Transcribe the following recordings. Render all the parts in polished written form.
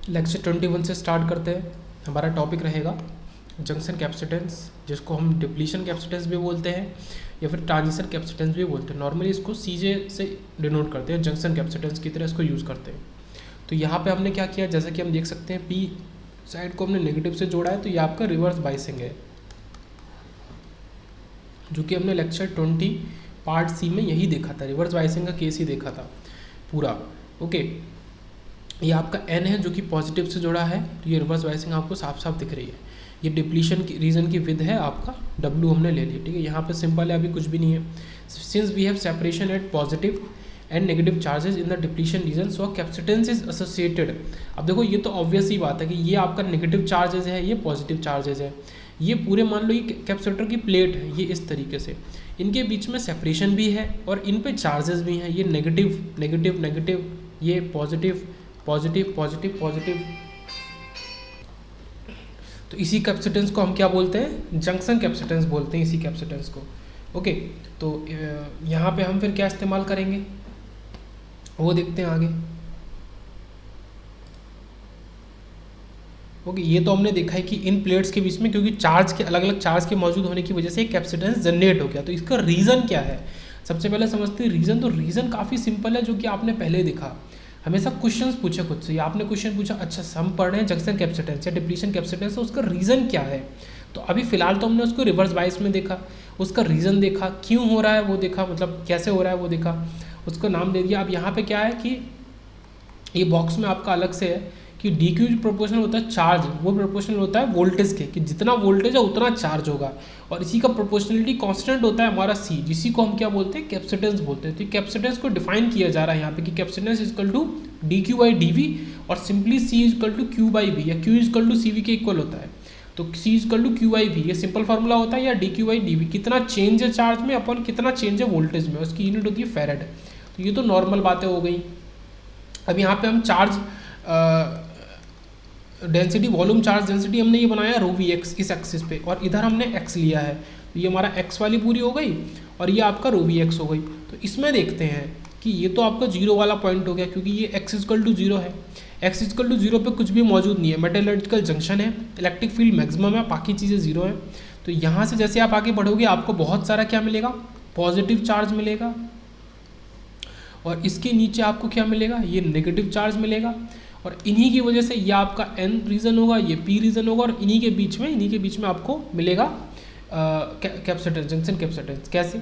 Lecture 21 से start करते हैं। हमारा टॉपिक रहेगा जंक्शन कैपेसिटेंस, जिसको हम डिप्लीशन कैपेसिटेंस भी बोलते हैं या फिर ट्रांजिशन कैपेसिटेंस भी बोलते हैं। नॉर्मली इसको सीजे से डिनोट करते हैं, जंक्शन कैपेसिटेंस की तरह इसको यूज़ करते हैं। तो यहाँ पे हमने क्या किया, जैसा कि हम देख सकते हैं पी साइड को हमने नेगेटिव से जोड़ा है, तो ये आपका रिवर्स बाइसिंग है, जो कि हमने लेक्चर 20 पार्ट सी में यही देखा था, रिवर्स बाइसिंग का केस ही देखा था पूरा। ओके, ये आपका एन है जो कि पॉजिटिव से जुड़ा है, तो ये रिवर्स बाइसिंग आपको साफ साफ दिख रही है। ये डिप्लीशन की रीजन की विद है आपका डब्ल्यू हमने ले लिया, ठीक है। यहाँ पे सिंपल है, अभी कुछ भी नहीं है। Since we have separation at positive and negative charges in the depletion region, so capacitance is associated. अब देखो ये तो ऑब्वियस ही बात है कि ये आपका नेगेटिव चार्जेस है, ये पॉजिटिव चार्जेस है। ये पूरे मान लो ये कैपेसिटर की प्लेट है, ये इस तरीके से, इनके बीच में सेपरेशन भी है और इन पे चार्जेस भी हैं। ये नेगेटिव नेगेटिव नेगेटिव, ये पॉजिटिव पॉजिटिव पॉजिटिव पॉजिटिव। तो इसी कैपेसिटेंस को हम क्या बोलते हैं, जंक्शन कैपेसिटेंस बोलते हैं इसी कैपेसिटेंस को। ओके, तो यहाँ पे हम फिर क्या इस्तेमाल करेंगे वो देखते हैं आगे। ओके, ये तो हमने देखा है कि इन प्लेट्स के बीच में, क्योंकि चार्ज के अलग अलग चार्ज के मौजूद होने की वजह से कैपेसिटेंस जनरेट हो गया। तो इसका रीज़न क्या है, सबसे पहले समझते हैं रीज़न। तो रीज़न काफ़ी सिंपल है, जो कि आपने पहले देखा। हमेशा क्वेश्चंस पूछे खुद से, आपने क्वेश्चन पूछा, अच्छा हम पढ़ रहे हैं जंक्शन कैपेसिटेंस या डिप्लीशन कैपेसिटेंस, तो उसका रीज़न क्या है। तो अभी फिलहाल तो हमने उसको रिवर्स बाइस में देखा, उसका रीज़न देखा, क्यों हो रहा है वो देखा, मतलब कैसे हो रहा है वो देखा, उसको नाम दे दिया। अब यहाँ पे क्या है कि ये बॉक्स में आपका अलग से है कि डी क्यू प्रोपोर्शनल होता है चार्ज, वो प्रोपोर्शनल होता है वोल्टेज के, कि जितना वोल्टेज है उतना चार्ज होगा, और इसी का प्रोपोर्शनलिटी कांस्टेंट होता है हमारा सी, जिसी को हम क्या बोलते हैं, कैपेसिटेंस बोलते हैं। तो कैपेसिटेंस को डिफाइन किया जा रहा है यहाँ पे कि capacitance equal to D Q by D V, और simply C equal to Q by V, या Q equal to C V के इक्वल होता है। तो C equal to Q by V, ये सिंपल फार्मूला होता है, या D Q by D V, कितना चेंज है चार्ज में अपन कितना चेंज है वोल्टेज में, उसकी यूनिट होती है फैरेड। तो ये तो नॉर्मल बातें हो गई। अब यहाँ पे हम charge density, volume charge density हमने ये बनाया रो वी एक्स इस एक्सिस पे, और इधर हमने एक्स लिया है, तो ये हमारा एक्स वाली पूरी हो गई, और ये आपका रो वी एक्स हो गई। तो इसमें देखते हैं कि ये तो आपका जीरो वाला पॉइंट हो गया, क्योंकि ये एक्स इक्वल टू जीरो है। एक्स इक्वल टू जीरो पे कुछ भी मौजूद नहीं है, मेटलर्जिकल जंक्शन है, इलेक्ट्रिक फील्ड मैक्सिमम है, बाकी चीज़ें जीरो है। तो यहाँ से जैसे आप आगे बढ़ोगे आपको बहुत सारा क्या मिलेगा, पॉजिटिव चार्ज मिलेगा, और इसके नीचे आपको क्या मिलेगा, ये नेगेटिव चार्ज मिलेगा, और इन्हीं की वजह से ये आपका एन रीजन होगा, ये पी रीजन होगा, और इन्हीं के बीच में आपको मिलेगा कैपेसिटेंस, जंक्शन कैपेसिटेंस। कैसे,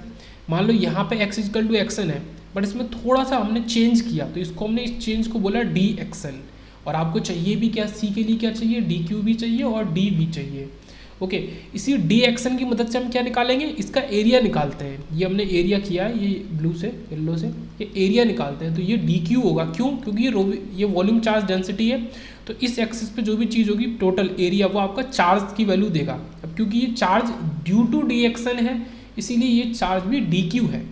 मान लो यहाँ पे एक्स इक्वल टू एक्सन है, बट इसमें थोड़ा सा हमने चेंज किया, तो इसको हमने इस चेंज को बोला डी एक्सन, और आपको चाहिए भी क्या, सी के लिए क्या चाहिए, डी क्यू भी चाहिए और डी भी चाहिए। ओके, इसी डी एक्शन की मदद से हम क्या निकालेंगे, इसका एरिया निकालते हैं। ये हमने एरिया किया है, ये ब्लू से येलो से, ये एरिया निकालते हैं। तो ये डी क्यू होगा, क्यों, क्योंकि ये वॉल्यूम चार्ज डेंसिटी है, तो इस एक्सिस पे जो भी चीज़ होगी टोटल एरिया वो आपका चार्ज की वैल्यू देगा। अब क्योंकि ये charge due to D action है, इसीलिए ये चार्ज भी डी क्यू है।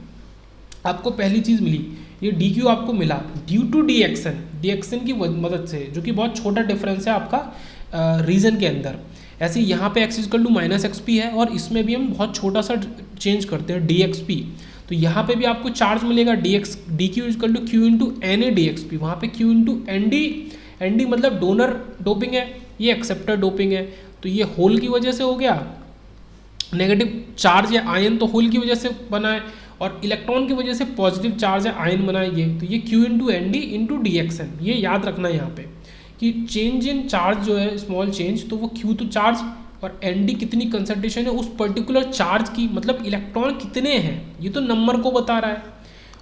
आपको पहली चीज़ मिली, ये डी क्यू आपको मिला ड्यू टू डी एक्शन की मदद से, जो कि बहुत छोटा डिफरेंस है आपका रीजन के अंदर। ऐसे यहाँ पे X equal to minus X P है, और इसमें भी हम बहुत छोटा सा चेंज करते हैं डी एक्स पी, तो यहाँ पे भी आपको चार्ज मिलेगा D Q equal to Q into N A D X P, वहाँ पे क्यू इंटू एन डी मतलब डोनर डोपिंग है, ये एक्सेप्टर डोपिंग है। तो ये होल की वजह से हो गया, नेगेटिव चार्ज या आयन तो होल की वजह से बना है, और इलेक्ट्रॉन की वजह से पॉजिटिव चार्ज या आयन बना है ये, तो ये Q into N D into D X N, ये याद रखना है यहाँ पे कि चेंज इन चार्ज जो है स्मॉल चेंज, तो वो क्यू तो चार्ज और एन डी कितनी कंसंट्रेशन है उस पर्टिकुलर चार्ज की, मतलब इलेक्ट्रॉन कितने हैं, ये तो नंबर को बता रहा है,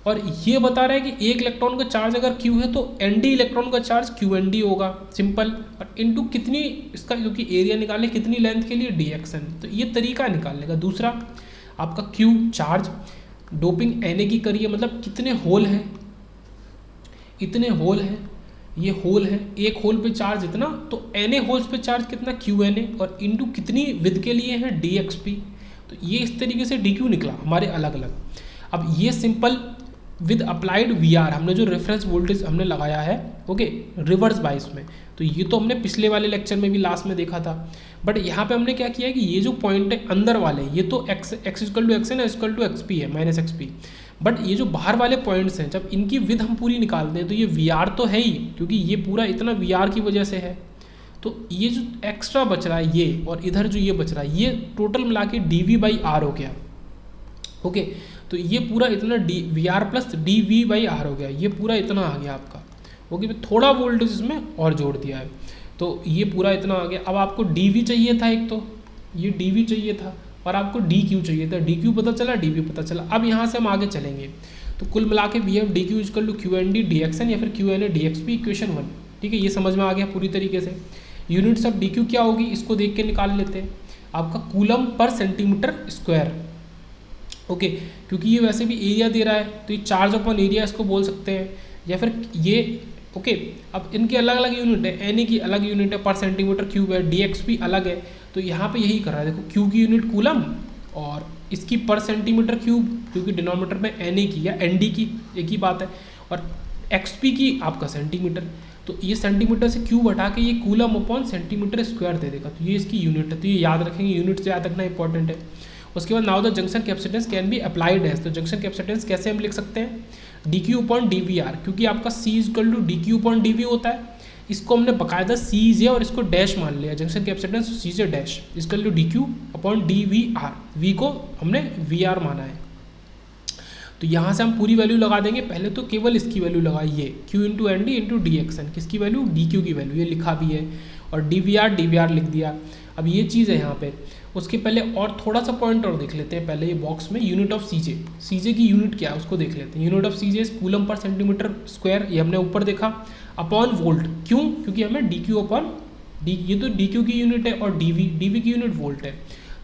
और ये बता रहा है कि एक इलेक्ट्रॉन का चार्ज अगर क्यू है तो एन डी इलेक्ट्रॉन का चार्ज क्यू एन डी होगा, सिंपल, और इनटू कितनी इसका जो कि एरिया निकाले कितनी लेंथ के लिए, डी एक्स एन। तो ये तरीका निकालने का। दूसरा आपका Q charge doping N A की करिए, मतलब कितने होल हैं, इतने होल हैं, ये होल है, एक होल पे चार्ज इतना, तो एन ए होल्स पे चार्ज कितना, क्यू एन ए, और इनटू कितनी विद के लिए है, डी एक्स पी। तो ये इस तरीके से डी क्यू निकला हमारे अलग अलग। अब ये simple with applied V R, हमने जो रेफरेंस वोल्टेज हमने लगाया है, ओके, रिवर्स बाइस में, तो ये तो हमने पिछले वाले लेक्चर में भी लास्ट में देखा था, बट यहाँ पे हमने क्या किया है कि ये जो पॉइंट है अंदर वाले, ये तो एक्स इक्वल टू एक्स है ना, इक्वल टू एक्स पी है, माइनस एक्स पी, बट ये जो बाहर वाले पॉइंट्स हैं, जब इनकी विड्थ हम पूरी निकालते हैं तो ये वी आर तो है ही, क्योंकि ये पूरा इतना वी आर की वजह से है। तो ये जो एक्स्ट्रा बच रहा है ये, और इधर जो ये बच रहा है, ये टोटल मिला के डी वी बाई आर हो गया। ओके, तो ये पूरा इतना D V R plus D V by R हो गया, ये पूरा इतना आ गया आपका। ओके, थोड़ा वोल्टेज इसमें और जोड़ दिया है, तो ये पूरा इतना आ गया। अब आपको डी वी चाहिए था, एक तो ये डी वी चाहिए था, और आपको डी क्यू चाहिए था। डी क्यू पता चला, डी वी पता चला। अब यहाँ से हम आगे चलेंगे, तो कुल मिला के we have D Q equal to Q N D D X N, या फिर Q N A D X P, equation 1। ठीक है, ये समझ में आ गया पूरी तरीके से। यूनिट्स ऑफ डी क्यू क्या होगी, इसको देख के निकाल लेते हैं। आपका coulomb per centimetre square. Okay, क्योंकि ये वैसे भी एरिया दे रहा है, तो ये चार्ज अपॉन एरिया इसको बोल सकते हैं, या फिर ये। ओके, अब इनके अलग अलग यूनिट है, एन ए की अलग यूनिट है, पर सेंटीमीटर क्यूब है, डी एक्स पी अलग है। तो यहाँ पे यही कर रहा है, देखो क्यू की यूनिट कूलम और इसकी पर सेंटीमीटर क्यूब, क्योंकि डिनोमिनेटर में एन ए की या एन डी की एक ही बात है, और एक्स पी की आपका सेंटीमीटर। तो ये सेंटीमीटर से क्यूब हटा के ये कूलम अपॉन सेंटीमीटर स्क्वायर दे देगा, तो ये इसकी यूनिट है। तो ये याद रखेंगे, यूनिट से याद रखना इंपॉर्टेंट है। उसके बाद now the junction capacitance can be applied as, तो जंक्शन कैपेसिटेंस कैसे हम लिख सकते हैं, D Q upon D V R, क्योंकि आपका C is equal to D Q upon D V होता है। इसको हमने बाकायदा सी जे और इसको डैश मान लिया, junction capacitance C J dash equal to D Q upon D V R, V को हमने वी आर माना है। तो यहाँ से हम पूरी वैल्यू लगा देंगे। पहले तो केवल इसकी वैल्यू लगाइए, Q into N D into D X N, किसकी वैल्यू, डी क्यू की वैल्यू, ये लिखा भी है, और डी वी आर लिख दिया। अब ये चीज़ है यहाँ पे। उसके पहले और थोड़ा सा पॉइंट और देख लेते हैं पहले, ये बॉक्स में यूनिट ऑफ सी जे की यूनिट क्या है उसको देख लेते हैं। Unit of C J is coulomb per centimetre square, ये हमने ऊपर देखा, अपॉन वोल्ट। क्यों, क्योंकि हमें डी क्यू अपॉन डी, ये तो डी क्यू की यूनिट है, और डी वी की यूनिट वोल्ट है।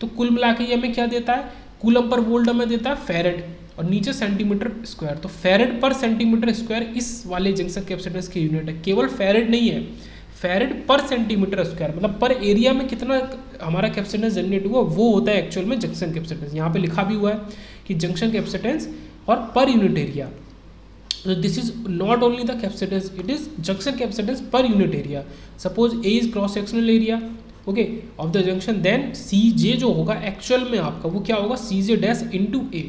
तो कुल मिला के ये हमें क्या देता है, कूलम पर वोल्ट हमें देता है फेरेड, और नीचे सेंटीमीटर स्क्वायर। तो फेरेड पर सेंटीमीटर स्क्वायर इस वाले जंक्शन कैपेसिटेंस की यूनिट है। केवल फेरेड नहीं है, फेरेड पर सेंटीमीटर स्क्वायर, मतलब पर एरिया में कितना हमारा कैपेसिटेंस जनरेट हुआ वो होता है एक्चुअल में जंक्शन कैपेसिटेंस। यहाँ पे लिखा भी हुआ है कि जंक्शन कैपेसिटेंस और पर unit area. So this is not only the capacitance, it is junction capacitance per unit area. Suppose A is cross sectional area, okay, of the junction, then CJ जो होगा एक्चुअल में आपका वो क्या होगा, CJ dash into A।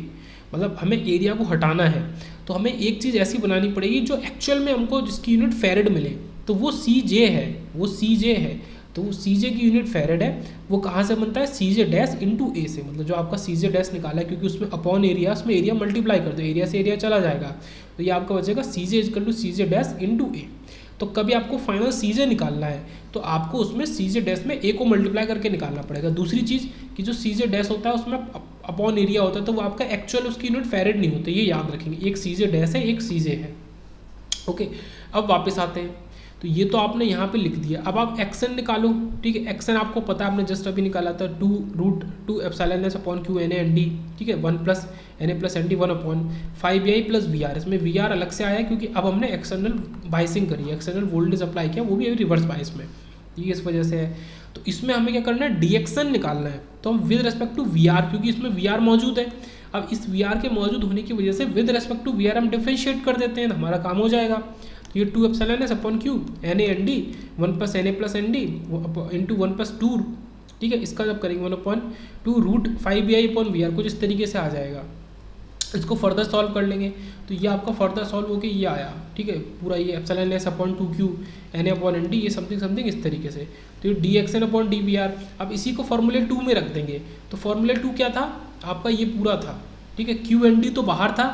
मतलब हमें area को हटाना है, तो हमें एक चीज़ ऐसी बनानी पड़ेगी जो एक्चुअल में हमको जिसकी यूनिट फेरेड मिले, तो वो CJ है, वो CJ है। तो वो CJ की यूनिट फेरेड है, वो कहाँ से बनता है, CJ डैश इंटू A से। मतलब जो आपका CJ डैश निकाला है, क्योंकि उसमें अपॉन एरिया, उसमें एरिया मल्टीप्लाई कर दो, एरिया से एरिया चला जाएगा, तो ये आपका बचेगा CJ equal to CJ dash into A। तो कभी आपको फाइनल CJ निकालना है तो आपको उसमें CJ डैश में A को मल्टीप्लाई करके निकालना पड़ेगा। दूसरी चीज़ कि जो CJ डैश होता है उसमें अपॉन एरिया होता है, तो वो आपका एक्चुअल उसकी यूनिट फेरेड नहीं होती, ये याद रखेंगे। एक CJ डैश है, एक CJ है। ओके, अब वापस आते हैं। तो ये तो आपने यहाँ पे लिख दिया। अब आप एक्सन निकालो, ठीक है। एक्सन आपको पता है, आपने जस्ट अभी निकाला था 2√2 epsilon S upon Q N A N D, ठीक है। 1 plus N A plus N D 1 upon 5 plus V R. इसमें वी आर अलग से आया है क्योंकि अब हमने एक्सटर्नल बाइसिंग करी है, एक्सटर्नल वोल्टेज अप्लाई किया, वो भी अभी रिवर्स बाइस में, ये इस वजह से है। तो इसमें हमें क्या करना है, डीएक्सन निकालना है। तो हम with respect to V R, क्योंकि इसमें वी आर मौजूद है, अब इस वी आर के मौजूद होने की वजह से with respect to V R हम डिफरेंशिएट कर देते हैं, तो हमारा काम हो जाएगा। ये 2 epsilon S upon Q N A N D 1 plus N A plus N D into 1 plus 2, ठीक है। इसका जब करेंगे 1/2√5 अपॉन वी आर, कुछ इस तरीके से आ जाएगा। इसको फर्दर सॉल्व कर लेंगे तो ये आपका फर्दर सॉल्व होकर ये आया, ठीक है। पूरा ये epsilon S upon 2q N A upon N D, ये समथिंग इस तरीके से। तो ये D X N upon D V R. अब इसी को फॉर्मूले 2 में रख देंगे। तो फॉर्मूले 2 क्या था आपका, ये पूरा था, ठीक है। क्यू एन डी तो बाहर था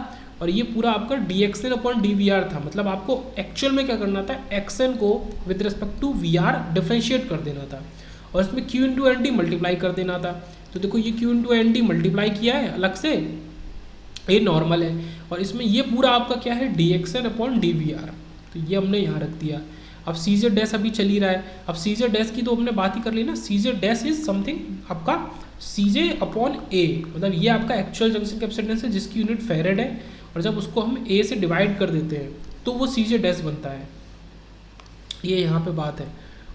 और ये पूरा आपका D X N upon D V R था। मतलब आपको एक्चुअल में क्या करना था, एक्स एन को with respect to V R differentiate कर देना था और इसमें Q into N D multiply कर देना था। तो देखो ये Q into N D multiply किया है अलग से, ये नॉर्मल है, और इसमें ये पूरा आपका क्या है, D X N upon D V R. तो ये हमने यहाँ रख दिया। अब सी जेड डैश अभी चल ही रहा है। अब सी जेड डैश की तो हमने बात ही कर ली ना, सी जेड डैश इज समथिंग आपका सी जे अपॉन ए, मतलब ये आपका एक्चुअल जंक्शन कैपेसिटेंस है जिसकी यूनिट फेरेड है, और जब उसको हम ए से डिवाइड कर देते हैं तो वो सी जे डैश बनता है। ये यहाँ पे बात है,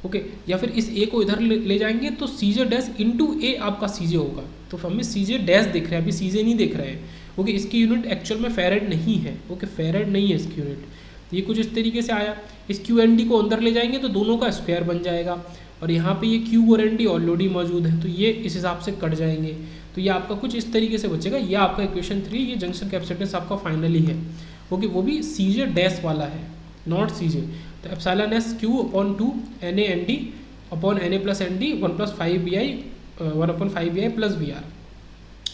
ओके। या फिर इस ए को इधर ले जाएंगे तो सी जे डैश इंटू ए आपका सी जे होगा। तो हमें सी जे डैश देख रहे हैं, अभी सी जे नहीं देख रहे हैं, ओके। इसकी यूनिट एक्चुअल में फेरेड नहीं है, ओके, फेरेड नहीं है इसकी यूनिट। तो ये कुछ इस तरीके से आया। इस क्यू एन डी को अंदर ले जाएंगे तो दोनों का स्क्वायर बन जाएगा, और यहाँ पे ये क्यू और एन डी ऑलरेडी मौजूद है तो ये इस हिसाब से कट जाएंगे। तो ये आपका कुछ इस तरीके से बचेगा। ये आपका इक्वेशन 3, ये जंक्शन कैपेसिटेंस आपका फाइनली है। ओके, वो भी सीजे डैश वाला है, नॉट सीजे। तो epsilon S Q upon 2 N A N D upon N A plus N D 1/5 B I 1/5 B I plus V R,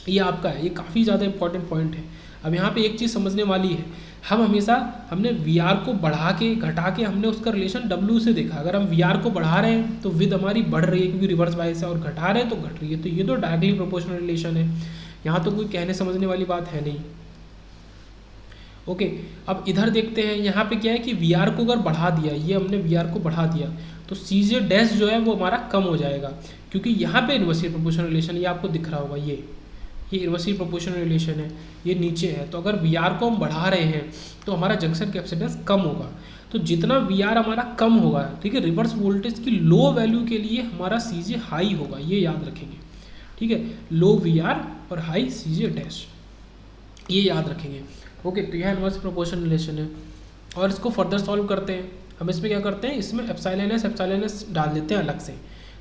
ये आपका है। ये काफ़ी ज़्यादा इंपॉर्टेंट पॉइंट है। अब यहाँ पे एक चीज़ समझने वाली है, हम हमेशा हमने वी आर को बढ़ा के घटा के हमने उसका रिलेशन डब्ल्यू से देखा। अगर हम वी आर को बढ़ा रहे हैं तो विद हमारी बढ़ रही है क्योंकि रिवर्स बायस है, और घटा रहे हैं तो घट रही है। तो ये तो डायरेक्टली प्रोपोर्शनल रिलेशन है, यहाँ तो कोई कहने समझने वाली बात है नहीं। ओके, अब इधर देखते हैं, यहाँ पे क्या है कि वी आर को अगर बढ़ा दिया, ये हमने वी आर को बढ़ा दिया तो सी जे डैश जो है वो हमारा कम हो जाएगा, क्योंकि यहाँ पे इन्वर्सली प्रोपोर्शनल रिलेशन, ये आपको दिख रहा होगा, ये इन्वर्सली प्रोपोर्शनल रिलेशन है, ये नीचे है। तो अगर वी आर को हम बढ़ा रहे हैं तो हमारा जंक्शन कैपेसिटेंस कम होगा। तो जितना वी आर हमारा कम होगा, ठीक है, रिवर्स वोल्टेज की लो वैल्यू के लिए हमारा सी जे हाई होगा, ये याद रखेंगे, ठीक है। लो वी आर और हाई सी जे डैश, ये याद रखेंगे। ओके, तो यह इन्वर्स प्रोपोर्शनल रिलेशन है। और इसको फर्दर सॉल्व करते हैं हम। इसमें क्या करते हैं, इसमें एप्सिलॉन एस डाल देते हैं अलग से।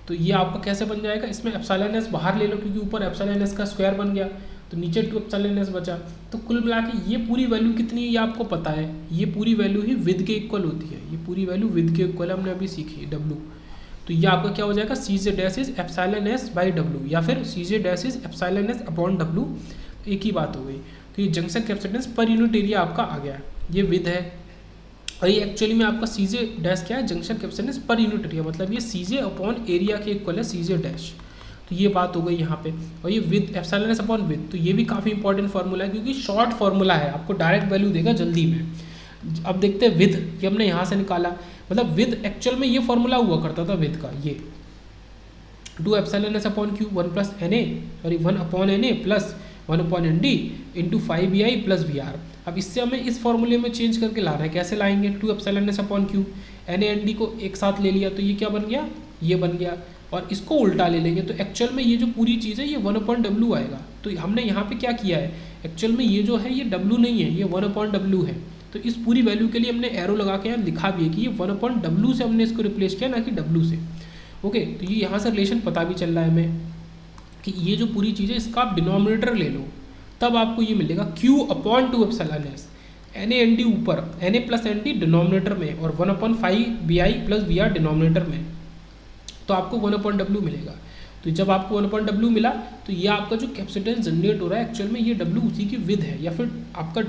तो ये आपका कैसे बन जाएगा, इसमें एप्सिलॉन एस बाहर ले लो क्योंकि ऊपर एप्सिलॉन एस का स्क्वायर बन गया, तो नीचे 2 एप्सिलॉन एस बचा। तो कुल मिला के ये पूरी वैल्यू कितनी है ये आपको पता है, ये पूरी वैल्यू ही विद के इक्वल होती है। ये पूरी वैल्यू विद के इक्वल हमने अभी सीखी है, डब्ल्यू। तो ये आपका क्या हो जाएगा, C J dash is epsilon S by W, या फिर C J dash is epsilon S upon W, एक ही बात हो गई। तो ये junction capacitance per unit area आपका आ गया, ये विद है। और ये एक्चुअली में आपका सी जे डैश क्या है, junction capacitance per unit area, मतलब ये सी जे अपॉन एरिया के इक्वल है सी जे डैश। तो ये बात हो गई यहाँ पे। और ये with epsilon S upon with, तो ये भी काफ़ी इंपॉर्टेंट फार्मूला है क्योंकि शॉर्ट फार्मूला है, आपको डायरेक्ट वैल्यू देगा जल्दी में। अब देखते हैं विद, ये हमने यहाँ से निकाला, मतलब विद एक्चुअल में ये फार्मूला हुआ करता था विद का, ये 2 epsilon S upon Q 1 plus N A, sorry 1 upon N A plus 1 upon N D into 5 B I plus V R. अब इससे हमें इस फॉर्मूले में चेंज करके लाना है, कैसे लाएंगे, 2 epsilon S upon Q, N A N D को एक साथ ले लिया तो ये क्या बन गया, ये बन गया। और इसको उल्टा ले लेंगे तो एक्चुअल में ये जो पूरी चीज़ है ये 1 अपॉन डब्ल्यू आएगा। तो हमने यहाँ पे क्या किया है, एक्चुअल में ये जो है ये डब्ल्यू नहीं है, ये 1 अपॉन डब्ल्यू है। तो इस पूरी वैल्यू के लिए हमने एरो लगा के यहाँ लिखा भी है कि ये 1 अपॉन डब्ल्यू से हमने इसको रिप्लेस किया, ना कि डब्ल्यू से। ओके, तो ये यहाँ से रिलेशन पता भी चल रहा है हमें कि ये जो पूरी चीज़ है इसका आप डिनोमिनेटर ले लो, तब आपको ये मिलेगा Q upon 2 epsilon S, N A N D ऊपर, N A plus N D denominator में, और 1 upon 5 B I plus V R denominator में। तो आपको 1 अपॉन डब्ल्यू मिलेगा। तो जब आपको 1 अपॉन डब्ल्यू मिला तो ये आपका जो कैपेसिटेंस जनरेट हो रहा है एक्चुअल में ये डब्ल्यू उसी की विद है, या फिर आपका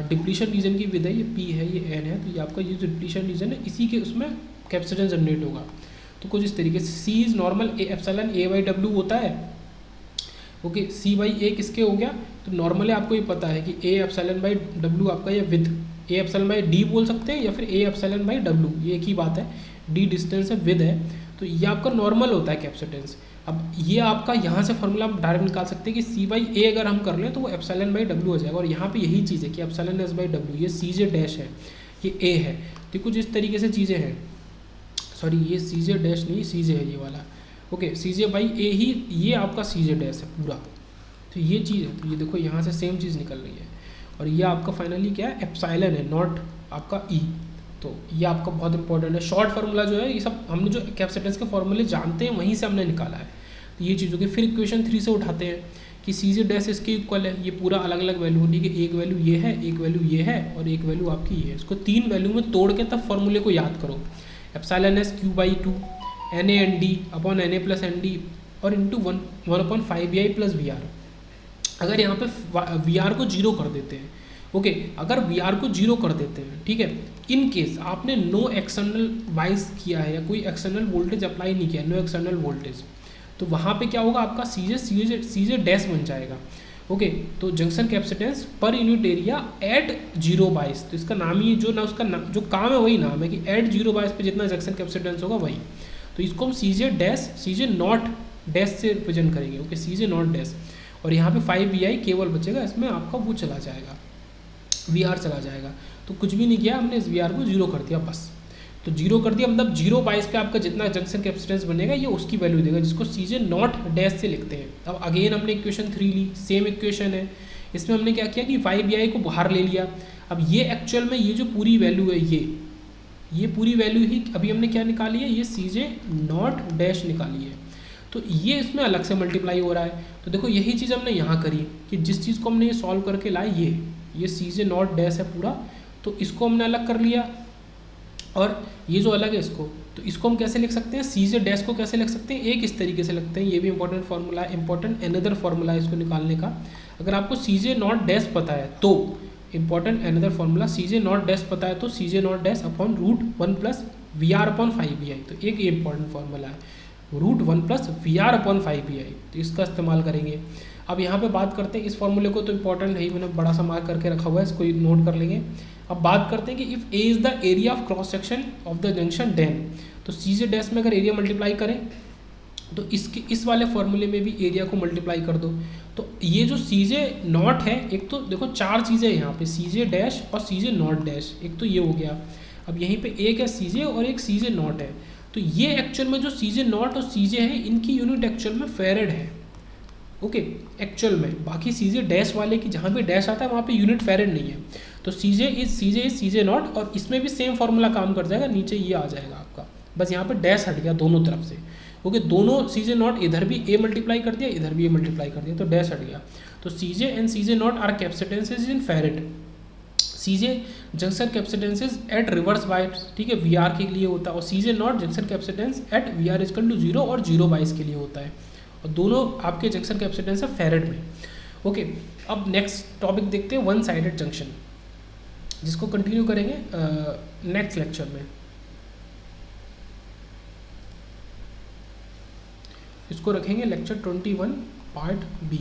डिप्लीशन रीजन की विद है, ये पी है, ये एन है। तो ये आपका ये जो डिप्लीशन रीजन है इसी के उसमें कैपेसिटेंस जनरेट होगा। तो कुछ इस तरीके से C is normal A epsilon A by W होता है। ओके, सी बाई ए किसके हो गया, तो नॉर्मली आपको ये पता है कि ए एप्सिलॉन बाई डब्ल्यू आपका ये with, A epsilon by D बोल सकते हैं या फिर ए एप्सिलॉन बाई डब्ल्यू, ये एक ही बात है, डी डिस्टेंस है, विद है। तो ये आपका नॉर्मल होता है कैपेसिटेंस। अब ये आपका यहाँ से फॉर्मूला आप डायरेक्ट निकाल सकते हैं कि सी बाई ए अगर हम कर लें तो वो एप्सिलॉन बाई डब्ल्यू हो जाएगा। और यहाँ पे यही चीज़ है कि एप्सिलॉन एस बाई डब्ल्यू, ये सी जे डैश है, ये ए है। तो कुछ इस तरीके से चीज़ें हैं, सॉरी ये सी जे डैश नहीं, सी जे है ये वाला। ओके, सी जे बाई ए ही ये आपका सी जे डैश है पूरा। तो ये चीज़ है, तो ये देखो यहाँ से सेम चीज़ निकल रही है। और ये आपका फाइनली क्या है, एप्सिलॉन है, नॉट आपका ई। तो ये आपका बहुत इंपॉर्टेंट है। शॉर्ट फार्मूला जो है ये सब हमने जो कैपेसिटेंस के फॉर्मूले जानते हैं वहीं से हमने निकाला है। तो ये चीज़ों की फिर इक्वेशन 3 से उठाते हैं कि सी जे डैश इसके इक्वल है, ये पूरा अलग अलग वैल्यू होती है कि एक वैल्यू ये है, एक वैल्यू ये है और एक वैल्यू आपकी ये है। इसको 3 वैल्यू में तोड़ के तब फॉर्मूले को याद करो। Epsilon S Q by 2 N A N D upon N A plus N D और into 1 upon 5 B I plus V R. अगर यहाँ पे वी आर को 0 कर देते हैं, ओके, अगर वी आर को 0 कर देते हैं, ठीक है, इन केस आपने नो एक्सटर्नल वाइज किया है या कोई एक्सटर्नल वोल्टेज अप्लाई नहीं किया, नो एक्सटर्नल वोल्टेज, तो वहाँ पे क्या होगा, आपका सी जे डैश बन जाएगा। ओके, तो junction capacitance per unit area at 0 बाइस, तो इसका नाम ही जो ना उसका जो काम है वही नाम है कि एट 0 बाइस पे जितना जंक्शन कैपेसिटेंस होगा वही। तो इसको हम सी जे नॉट डैश से रिप्रेजेंट करेंगे। Okay, C J not dash, और यहाँ पे 5 बी आई केवल बचेगा, इसमें आपका वो चला जाएगा, वी आर चला जाएगा। तो कुछ भी नहीं किया हमने, इस वी आर को 0 कर दिया बस। तो 0 कर दिया मतलब 0 बाइस पे आपका जितना जंक्शन कैपेसिटेंस बनेगा ये उसकी वैल्यू देगा, जिसको सी जे नॉट डैश से लिखते हैं। अब अगेन हमने इक्वेशन 3 ली, सेम इक्वेशन है, इसमें हमने क्या किया कि 5 बी आई को बाहर ले लिया। अब ये एक्चुअल में ये जो पूरी वैल्यू है ये पूरी वैल्यू ही अभी हमने क्या निकाली है, ये सी जे नॉट डैश निकाली है। तो ये इसमें अलग से मल्टीप्लाई हो रहा है। तो देखो यही चीज़ हमने यहाँ करी कि जिस चीज़ को हमने ये सॉल्व करके लाए, ये CJ नॉट डैश है पूरा, तो इसको हमने अलग कर लिया, और ये जो अलग है इसको, तो इसको हम कैसे लिख सकते हैं, CJ डैश को कैसे लिख सकते हैं, एक इस तरीके से लिखते हैं। ये भी इंपॉर्टेंट फार्मूला है, इंपॉर्टेंट अनदर फार्मूला है इसको निकालने का। अगर आपको CJ नॉट डैश पता है तो important another formula, CJ not dash पता है तो CJ not dash upon root 1 plus VR upon 5BI, तो एक ये इंपॉर्टेंट फार्मूला है, root 1 plus VR upon 5BI, तो इसका इस्तेमाल करेंगे। अब यहाँ पे बात करते हैं इस फॉर्मूले को, तो इंपॉर्टेंट है, मैंने बड़ा सा मार्क करके रखा हुआ है, इसको नोट कर लेंगे। अब बात करते हैं कि if A is the area of cross section of the junction then, तो CJ डैश में अगर एरिया मल्टीप्लाई करें तो इसके इस वाले फॉर्मूले में भी एरिया को मल्टीप्लाई कर दो। तो ये जो CJ नॉट है, एक तो देखो चार चीज़ें यहाँ पे, CJ डैश और CJ नॉट डैश, एक तो ये हो गया। अब यहीं पे एक है CJ और एक CJ नॉट है, तो ये एक्चुअल में जो CJ नॉट और CJ है इनकी यूनिट एक्चुअल में फेरेड है, ओके एक्चुअल में। बाकी CJ डैश वाले की जहाँ पे डैश आता है वहाँ पे यूनिट फेरेड नहीं है। तो CJ इज CJ नॉट, और इसमें भी सेम फार्मूला काम कर जाएगा, नीचे ये आ जाएगा आपका, बस यहाँ पे डैश हट गया दोनों तरफ से, ओके दोनों CJ नॉट इधर भी A मल्टीप्लाई कर दिया, इधर भी A मल्टीप्लाई कर दिया, तो डैश हट गया। तो CJ and CJ not are capacitances in farad. CJ junction capacitances at reverse bias, ठीक है, VR के लिए होता है, और CJ not junction capacitance at VR equal to 0 और 0 बाइस के लिए होता है, और दोनों आपके जंक्शन कैपेसिटेंस है फेरेड में, ओके। अब नेक्स्ट टॉपिक देखते हैं, वन साइडेड जंक्शन, जिसको कंटिन्यू करेंगे नेक्स्ट लेक्चर में। इसको रखेंगे लेक्चर 21 पार्ट B।